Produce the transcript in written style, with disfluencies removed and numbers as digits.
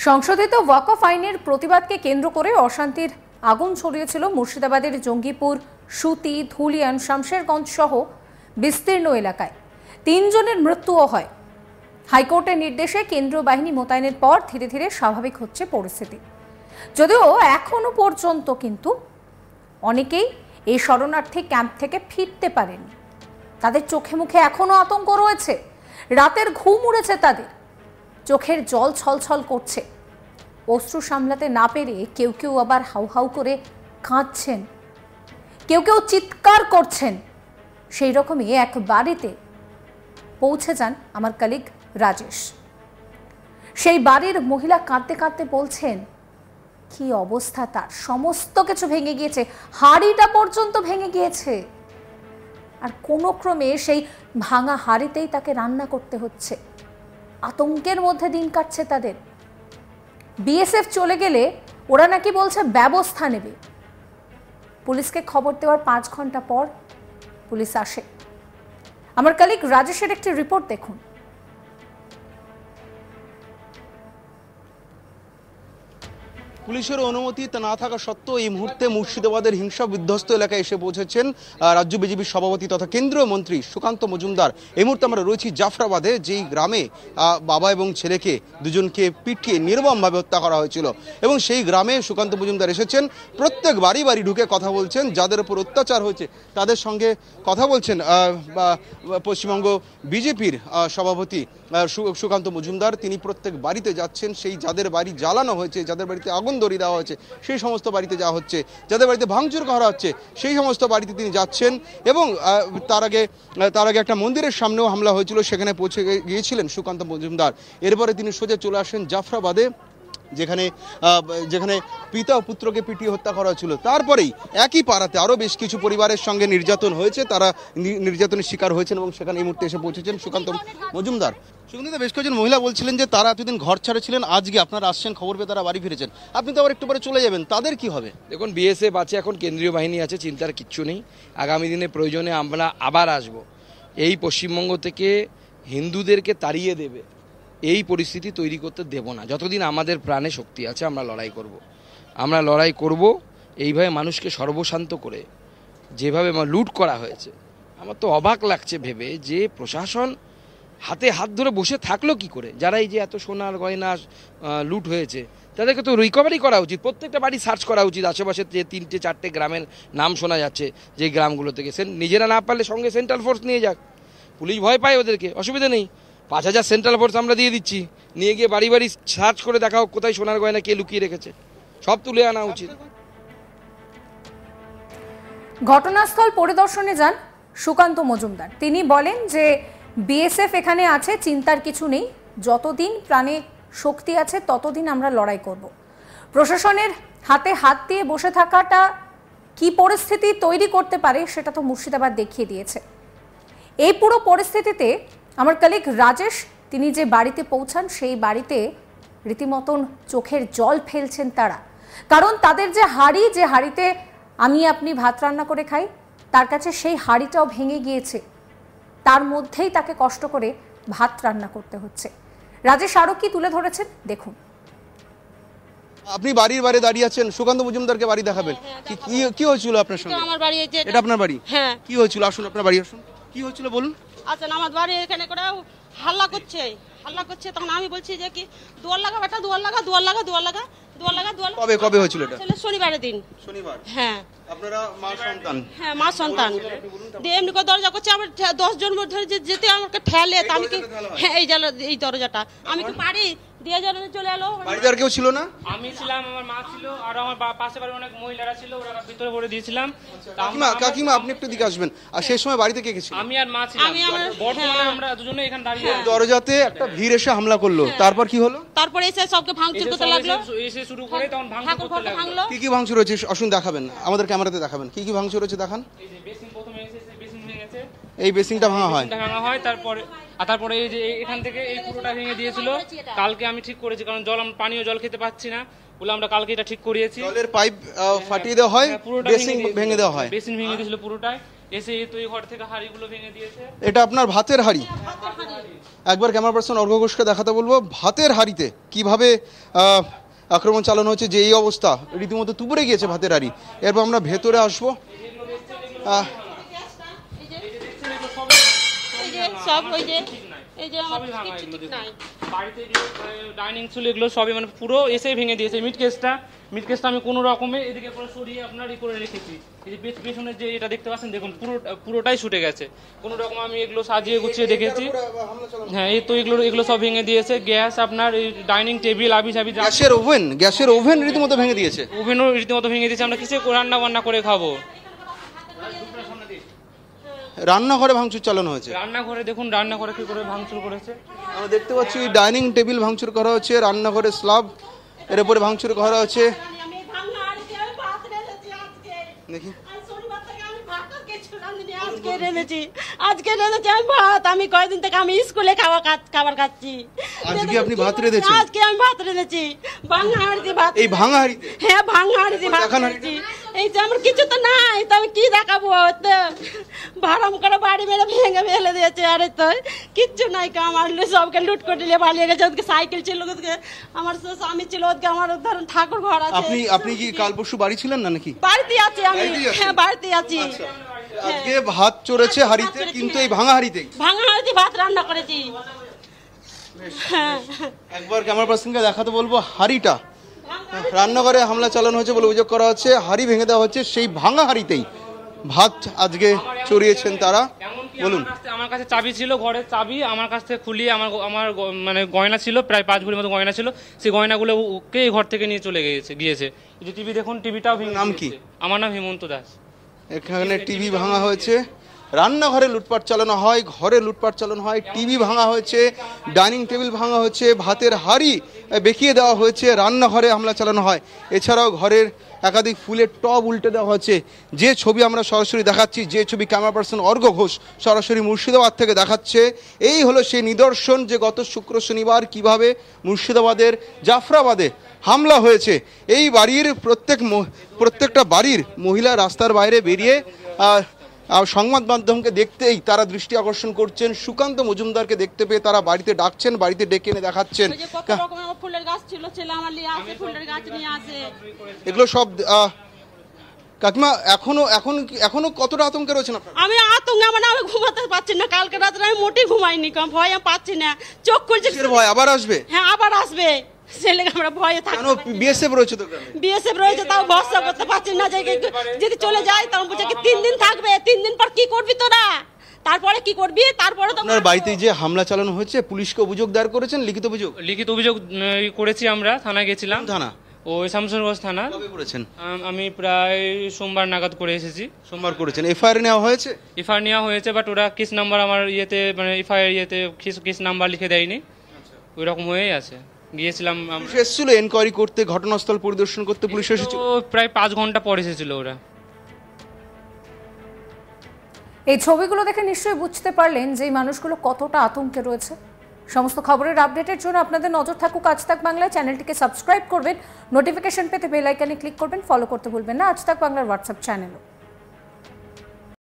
সংশোধিত ওয়াকফ আইনের প্রতিবাদকে কেন্দ্র করে অশান্তির আগুন ছড়িয়েছিল মুর্শিদাবাদের জঙ্গিপুর, সুতি, ধুলিয়ান, শামশেরগঞ্জ সহ বিস্তীর্ণ এলাকায়। ৩ জনের মৃত্যুও হয়। হাইকোর্টের নির্দেশে কেন্দ্রীয় বাহিনী মোতায়েনের পর ধীরে ধীরে স্বাভাবিক হচ্ছে পরিস্থিতি। যদিও এখনো পর্যন্ত কিন্তু অনেকেই এই শরণার্থী ক্যাম্প থেকে ফিরতে পারেনি। তাদের চোখে মুখে এখনো আতঙ্ক রয়েছে, রাতের ঘুম উড়েছে তাদের, চোখের জল ছলছল করছে। অশ্রু সামলাতে না পেরে কেউ কেউ আবার হাউ হাউ করে কাঁদছেন, কেউ কেউ চিৎকার করছেন। সেই রকমই এক বাড়িতে পৌঁছে যান আমার কলিগ রাজেশ। সেই বাড়ির মহিলা কাঁদতে কাঁদতে বলছেন কি অবস্থা তার, সমস্ত কিছু ভেঙে গিয়েছে, হাড়িটা পর্যন্ত ভেঙে গিয়েছে। আর কোনো ক্রমে সেই ভাঙা হাড়িতেই তাকে রান্না করতে হচ্ছে। আতঙ্কের মধ্যে দিন কাটছে তাদের। বিএসএফ চলে গেলে ওরা নাকি বলছে ব্যবস্থা নেবে। পুলিশকে খবর দেওয়ার 5 ঘন্টা পর পুলিশ আসে। আমার কলিগ রাজেশের একটি রিপোর্ট দেখুন। পুলিশের অনুমতি না থাকা সত্ত্বেও এই মুহূর্তে মুর্শিদাবাদের হিংসা বিধ্বস্ত এলাকায় এসে পৌঁছেছেন রাজ্য বিজেপির সভাপতি তথা কেন্দ্রীয় মন্ত্রী সুকান্ত মজুমদার। এই মুহূর্তে আমরা রয়েছি জাফরাবাদে, যেই গ্রামে বাবা এবং ছেলেকে দুজনকে পিটিয়ে নির্মমভাবে হত্যা করা হয়েছিল। এবং সেই গ্রামে সুকান্ত মজুমদার এসেছেন, প্রত্যেক বাড়ি বাড়ি ঢুকে কথা বলছেন, যাদের উপর অত্যাচার হয়েছে তাদের সঙ্গে কথা বলছেন। পশ্চিমবঙ্গ বিজেপির সভাপতি সুকান্ত মজুমদার তিনি প্রত্যেক বাড়িতে যাচ্ছেন। সেই যাদের বাড়ি জ্বালানো হয়েছে, যাদের বাড়িতে আগুন ধরিয়ে দেওয়া হয়েছে, সেই সমস্ত বাড়িতে যাওয়া হচ্ছে। যাদের বাড়িতে ভাঙচুর করা হচ্ছে সেই সমস্ত বাড়িতে তিনি যাচ্ছেন। এবং তার আগে একটা মন্দিরের সামনেও হামলা হয়েছিল, সেখানে পৌঁছে গিয়েছিলেন সুকান্ত মজুমদার। এরপরে তিনি সোজা চলে আসেন জাফরাবাদে, যেখানে পিতা ও পুত্রকে পিটিয়ে হত্যা করা হয়েছিল। তারপরেই একই পাড়াতে আরও বেশ কিছু পরিবারের সঙ্গে নির্যাতন হয়েছে, তারা নির্যাতনের শিকার হয়েছেন এবং সেখানে এই মুহূর্তে এসে পৌঁছেছেন সুকান্ত মজুমদার। সুগন্ধিতা, বেশ কয়েকজন মহিলা বলছিলেন যে তারা এতদিন ঘর ছাড়া ছিলেন, আজকে আপনারা আসছেন, খবর পেয়ে তারা বাড়ি ফিরেছেন। আপনি তো আবার একটু পরে চলে যাবেন, তাদের কি হবে? দেখুন, বিএসএফ আছে, এখন কেন্দ্রীয় বাহিনী আছে, চিন্তার কিচ্ছু নেই। আগামী দিনে প্রয়োজনে আমরা আবার আসব। এই পশ্চিমবঙ্গ থেকে হিন্দুদেরকে তাড়িয়ে দেবে এই পরিস্থিতি তৈরি করতে দেব না। যতদিন আমাদের প্রাণে শক্তি আছে আমরা লড়াই করব। এইভাবে মানুষকে সর্বশান্ত করে যেভাবে লুট করা হয়েছে, আমার তো অবাক লাগছে ভেবে যে প্রশাসন হাতে হাত ধরে বসে থাকলো কি করে। যারা এই যে এত সোনার গয়না লুট হয়েছে তাদেরকে তো রিকভারি করা উচিত, প্রত্যেকটা বাড়ি সার্চ করা উচিত। আশেপাশে যে 3-4টে গ্রামের নাম শোনা যাচ্ছে, যে গ্রামগুলো থেকে নিজেরা না পারলে সঙ্গে সেন্ট্রাল ফোর্স নিয়ে যাক। পুলিশ ভয় পায় ওদেরকে, অসুবিধা নেই। 5000 সেন্ট্রাল ফোর্স আমরা দিয়ে দিচ্ছি, নিয়ে গিয়ে বাড়ি বাড়ি সার্চ করে দেখা হোক কোথায় সোনার গয়না কে লুকিয়ে রেখেছে, সব তুলে আনা উচিত। ঘটনাস্থল পরিদর্শনে যান সুকান্ত মজুমদার। তিনি বলেন যে বিএসএফ এখানে আছে, চিন্তার কিছু নেই, যতদিন প্রাণে শক্তি আছে ততদিন আমরা লড়াই করব। প্রশাসনের হাতে হাত দিয়ে বসে থাকাটা কি পরিস্থিতি তৈরি করতে পারে সেটা তো মুর্শিদাবাদ দেখিয়ে দিয়েছে। এই পুরো পরিস্থিতিতে আমার কলিগ রাজেশ তিনি যে বাড়িতে পৌঁছান, সেই বাড়িতে রীতিমতন চোখের জল ফেলছেন তারা। কারণ তাদের যে হাঁড়িতে আমি আপনি ভাত রান্না করে খাই, তার কাছে সেই হাঁড়িটাও ভেঙে গিয়েছে। তার মধ্যেই তাকে কষ্ট করে ভাত রান্না করতে হচ্ছে। রাজেশ আরো কি তুলে ধরেছেন দেখুন। আপনি বাড়ির বাইরে দাঁড়িয়ে আছেন, সুকান্ত মজুমদারকে বাড়ি দেখাবেন। কি হয়েছিল আপনার সঙ্গে? আমার বাড়ি, এটা আপনার বাড়ি? হ্যাঁ। কি হয়েছিল? আসুন আপনার বাড়ি আসুন, কি হয়েছিল বলুন। আচ্ছা, আমার বাড়ি এখানে করে হাল্লা করছে। তখন আমি বলছি যে কি দুয়ার লাগা বেটা, দুয়ার লাগা। কবে হয়েছিল এটা? শনিবারের দিন। শনিবার? হ্যাঁ। আপনারা মা সন্তান? হ্যাঁ, মা সন্তান। দিয়ে এমনি করে দরজা করছে, আমার 10 জন ধরে যেতে আমাকে ঠেলে। আমি কি, হ্যাঁ, এই দরজাটা আমি কি পারি দিয়ে চলে এলো। বাড়িতে আর কেউ ছিল না? আমি ছিলাম, আমার মা ছিল, আর আমার পাশে বাড়ির অনেক মহিলারা ছিল, ওরা ভিতরে ভরে দিয়েছিলাম। কাকিমা আপনি একটু দিকে আসবেন। আর সেই সময় বাড়িতে কে ছিল? আমি আর মা ছিলাম। বর্তমানে আমরা দুজনে এখানে দাঁড়িয়ে আছি। দরজাতে একটা ভিড় এসে হামলা করলো, তারপর কি হলো? তারপরে এসে সবকে ভাঙচুর করতে লাগলো। এসে শুরু করে তখন ভাঙচুর করতে লাগলো। কি ভাঙচুর হয়েছে আসুন দেখাবেন, আমাদের ক্যামেরাতে দেখাবেন কি ভাঙচুর হয়েছে দেখান। এই যে বেসিন প্রথমে এসে বেসিন ভেঙেছে, এই বেসিনটা ভাঙা হয়। তারপরে এই যে এখান থেকে এই পুরোটা ভেঙে দিয়েছিল। কালকে আমি ঠিক করেছি, কারণ পানীয় জল খেতে পাচ্ছি না বলে আমরা কালকে এটা ঠিক করিয়েছি। জলের পাইপ ফাটিয়ে দেওয়া হয়, বেসিন ভেঙে দেওয়া হয়। বেসিন ভেঙে দিয়েছিল পুরোটাই। এসে এই তো এই ঘর থেকে হাঁড়িগুলো ভেঙে দিয়েছে। এটা আপনার ভাতের হাঁড়ি, একবার ক্যামেরা পার্সন অর্ঘ্য ঘোষকে দেখাতে বলবো ভাতের হাঁড়িতে কিভাবে আক্রমণ চালানো হচ্ছে, যে এই অবস্থা রীতিমতো তুবড়ে গিয়েছে ভাতের হাঁড়ি। এরপর আমরা ভেতরে আসবো। সব ওই যে এই যে আমার কিছু ঠিক নাই, বাড়িতে যে ডাইনিং ছিল এগুলো সবই মানে পুরো এসে ভেঙে দিয়েছে। মিট কেসটা আমি কোনো রকমে এদিকে পুরো সরিয়ে আপনার করে রেখেছি। এই যে পেছনের যে এটা দেখতে পাচ্ছেন দেখুন পুরোটাই ছুটে গেছে। কোনো রকম আমি এগুলো সাজিয়ে গুছিয়ে দেখেছি। হ্যাঁ এই তো এগুলো সব ভেঙে দিয়েছে। গ্যাস আপনার এই ডাইনিং টেবিল আবি সাবি, গ্যাসের ওভেন রীতিমতো ভেঙে দিয়েছে। ওভেনও রীতিমতো ভেঙে দিয়েছে। আমরা কিসে রান্না বান্না করে খাবো? রান্নাঘরে ভাঙচুর চালানো হয়েছে। রান্নাঘরে দেখুন রান্নাঘরে কি করে ভাঙচুর করেছে। আমরা দেখতে পাচ্ছি ডাইনিং টেবিল ভাঙচুর করা হচ্ছে, রান্নাঘরে স্ল্যাব এর উপরে ভাঙচুর করা হচ্ছে। দেখি আজকে রেঁধেছি আমি ভাত। আমি কয়েকদিন থেকে আমি স্কুলে খাবার খাচ্ছি। আজকে আপনি ভাত রেঁধেছেন? আজকে আমি ভাত রেঁধেছি ভাঙা হাঁড়িতে ভাত। এই ভাঙা হাঁড়িতে? হ্যাঁ ভাঙা হাঁড়িতে ভাত রেঁধেছি। এই যে আমার কিছু তো নাই, তো আমি কি দেখাবো? ভাড়াম করে বাড়ি মেরে ভেঙে ফেলে দিয়েছে। আরে তো কিচ্ছু নাই, আমার সবকে লুট করে নিয়ে পালিয়ে গেছে। ওদিকে সাইকেল ছিল, ওদিকে আমার স্বামী ছিল, ওদিকে আমার ধরুন ঠাকুর ঘর আছে। আপনি কি কাল পরশু বাড়ি ছিলেন না নাকি? বাড়িতে আছি আমি। হ্যাঁ বাড়িতে আছি। আজকে ভাত চড়েছে হাঁড়িতে, কিন্তু এই ভাঙা হাঁড়িতেই ভাত রান্না করেছি। একবার ক্যামেরা পার্সনকে দেখাতে বলবো হাঁড়িটা। রান্নাঘরে হামলা চালানো হয়েছে বলে অভিযোগ করা হচ্ছে, হাঁড়ি ভেঙে দেওয়া হচ্ছে, সেই ভাঙা হাঁড়িতেই ভাত আজকে চড়িয়েছেন তারা। বলুন। আমার কাছে চাবি ছিল, ঘরের চাবি আমার কাছ থেকে খুলিয়ে আমার মানে গয়না ছিল, প্রায় 5 ভরির মতো গয়না ছিল, সেই গয়নাগুলো ওকে ঘর থেকে নিয়ে চলে গিয়েছে। এই যে টিভি দেখুন, টিভিটাও ভেঙে। নাম কি? আমার নাম হেমন্ত দাস। এখানে টিভি ভাঙা হয়েছে, রান্নাঘরে লুটপাট চালানো হয়, ঘরে লুটপাট চালানো হয়, টিভি ভাঙা হয়েছে, ডাইনিং টেবিল ভাঙা হয়েছে, ভাতের হাঁড়ি বেঁকিয়ে দেওয়া হয়েছে, রান্নাঘরে হামলা চালানো হয়। এছাড়াও ঘরের একাধিক ফুলের টব উল্টে দেওয়া হয়েছে। যে ছবি আমরা সরাসরি দেখাচ্ছি, যে ছবি ক্যামেরা পার্সন অর্ঘ্য ঘোষ সরাসরি মুর্শিদাবাদ থেকে দেখাচ্ছে, এই হলো সেই নিদর্শন যে গত শুক্র শনিবার কিভাবে মুর্শিদাবাদের জাফরাবাদে হামলা হয়েছে। এই বাড়ির প্রত্যেকটা বাড়ির মহিলা রাস্তার বাইরে বেরিয়ে সংবাদ মাধ্যমকে দেখতেই তারা দৃষ্টি আকর্ষণ করছেন। সুকান্ত মজুমদারকে দেখতে পেয়ে তারা বাড়িতে ডাকছেন, বাড়িতে ডেকে এনে দেখাচ্ছেন। ফুলের গাছ ছিল, ছেলে আমার নিয়ে আসে, ফুলের গাছ নিয়ে আসে। এগুলো সব কাকিমা এখনো কতটা আতঙ্কে রয়েছেন আপনারা? আমি আতঙ্কে মানে আমি ঘুমাতে পারছি না। কালকে রাতে আমি মোটেই ঘুমাইনি, কারণ ভয় আমি পাচ্ছি না। চোখ খুলছে। ভয় আবার আসবে? হ্যাঁ আবার আসবে। ছেলেকে আমরা ভয়ে থাকি। বিএসএফ রয়েছে তো? বিএসএফ রয়েছে, তাও ভরসা করতে পারছি না। যদি চলে যায় তাও বুঝে কি 3 দিন থাকবে, 3 দিন পর কি করবি তোরা? তারপরে কি করবি? তারপরে তো আপনার বাড়িতে যে হামলা চালানো হয়েছে, পুলিশকে অভিযোগ দায়ের করেছেন? লিখিত অভিযোগ করেছি আমরা, থানায় গেছিলাম। থানা ওই শামসুরগঞ্জ থানা। কবে করেছেন? আমি প্রায় সোমবার নাগাদ করে এসেছি। সোমবার করেছেন। এফআইআর নেওয়া হয়েছে? এফআইআর নেওয়া হয়েছে, বাট ওরা কেস নাম্বার আমার ইয়েতে মানে এফআইআর ইয়েতে কেস নাম্বার লিখে দেয়নি। ওই রকম হয়েই আছে। গিয়েছিলাম, এসেছিল এনকোয়ারি করতে, ঘটনাস্থল পরিদর্শন করতে পুলিশ এসেছিল। প্রায় 5 ঘন্টা পর এসেছিল ওরা। এই ছবিগুলো দেখে নিশ্চয়ই বুঝতে পারলেন যে এই মানুষগুলো কতটা আতঙ্কে রয়েছে। সমস্ত খবরের আপডেটের জন্য আপনাদের নজর থাকুক আজ তাক বাংলা। চ্যানেলটিকে সাবস্ক্রাইব করবেন, নোটিফিকেশন পেতে বেল আইকনে ক্লিক করবেন, ফলো করতে ভুলবেন না আজ তাক বাংলার হোয়াটসঅ্যাপ চ্যানেলও।